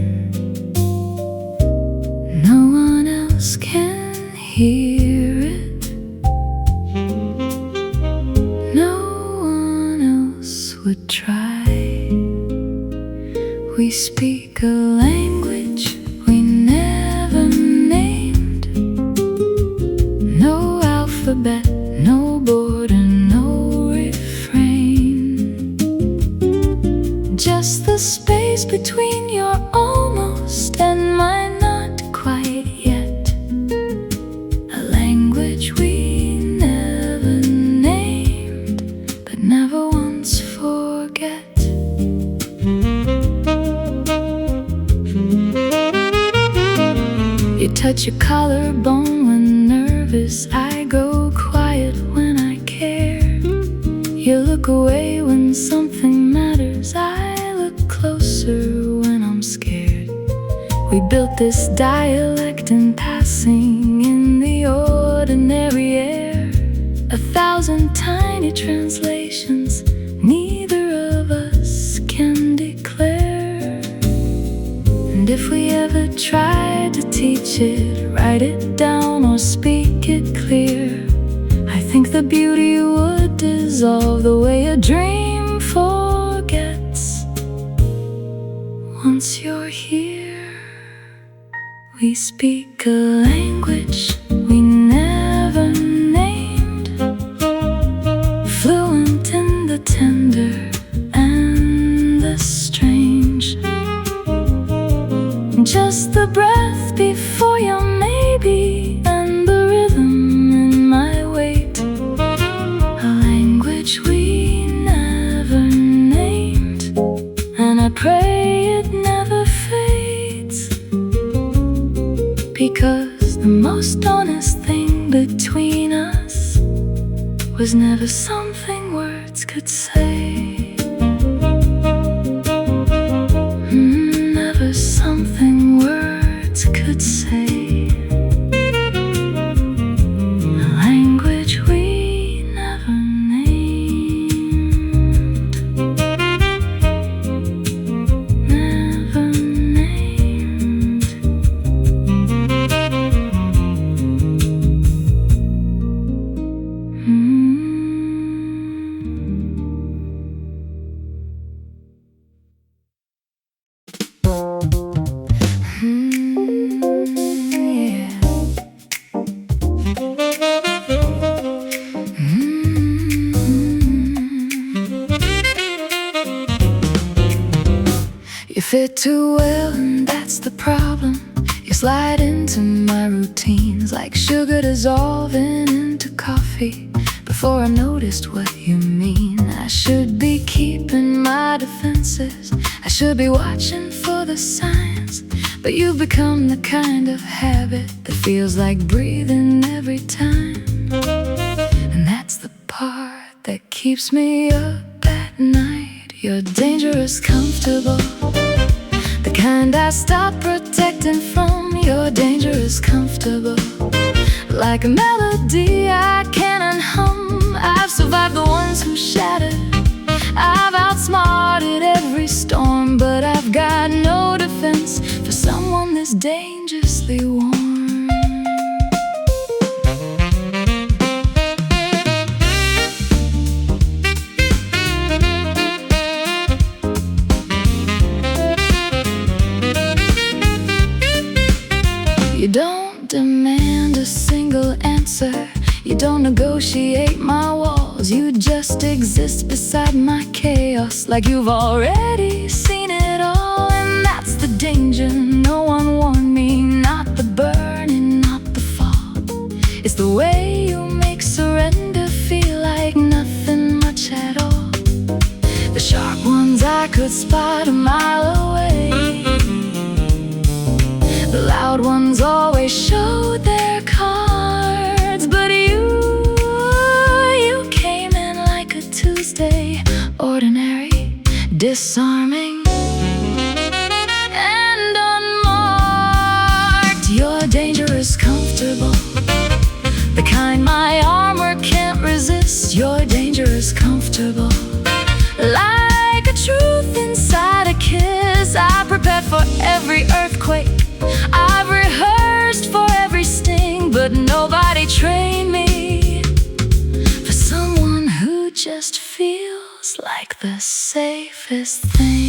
No one else can hear it, no one else would try. We speak a language we never named, no alphabet, no border, no refrain, just the space between your almost and my not quite yet. A language we never named, but never once forget. You touch your collarbone when nervous, I go quiet when I care. You look away when something matters, I look closer when I'm scared. We built this dialect in passing in the ordinary air, 1,000 tiny translations neither of us can declare. And if we ever tried to teach it, write it down or speak it clear, I think the beauty would dissolve the way a dream forgets. Once you're here, we speak a language we never named, fluent the breath before your maybe, and the rhythm in my weight. A language we never named, and I pray it never fades, because the most honest thing between us was never something words could say. Never something words could say. A language we never named. Never named. You fit too well, and that's the problem. You slide into my routines like sugar dissolving into coffee before I noticed what you mean. I should be keeping my defenses, I should be watching for the signs, but you've become the kind of habit that feels like breathing every time. And that's the part that keeps me up at night. You're dangerous comfortable, the kind I stop protecting from. You're dangerous comfortable, like a melody I can't unhum. I've survived the ones who shattered, I've outsmarted every storm, but I've got no defense for someone this dangerously warm. You don't demand a single answer, you don't negotiate my walls, you just exist beside my chaos like you've already seen it all. And that's the danger, no one warned me, not the burning, not the fall. It's the way you make surrender feel like nothing much at all. The sharp ones I could spot a mile away, the loud ones always showed their cards, but you came in like a Tuesday, ordinary, disarming, and unmarked. You're dangerous comfortable, the kind my armor can't resist. You're dangerous comfortable, like a truth inside a kiss. I prepared for every earthquake, I've rehearsed for every sting, but nobody trained me for someone who just feels like the safest thing.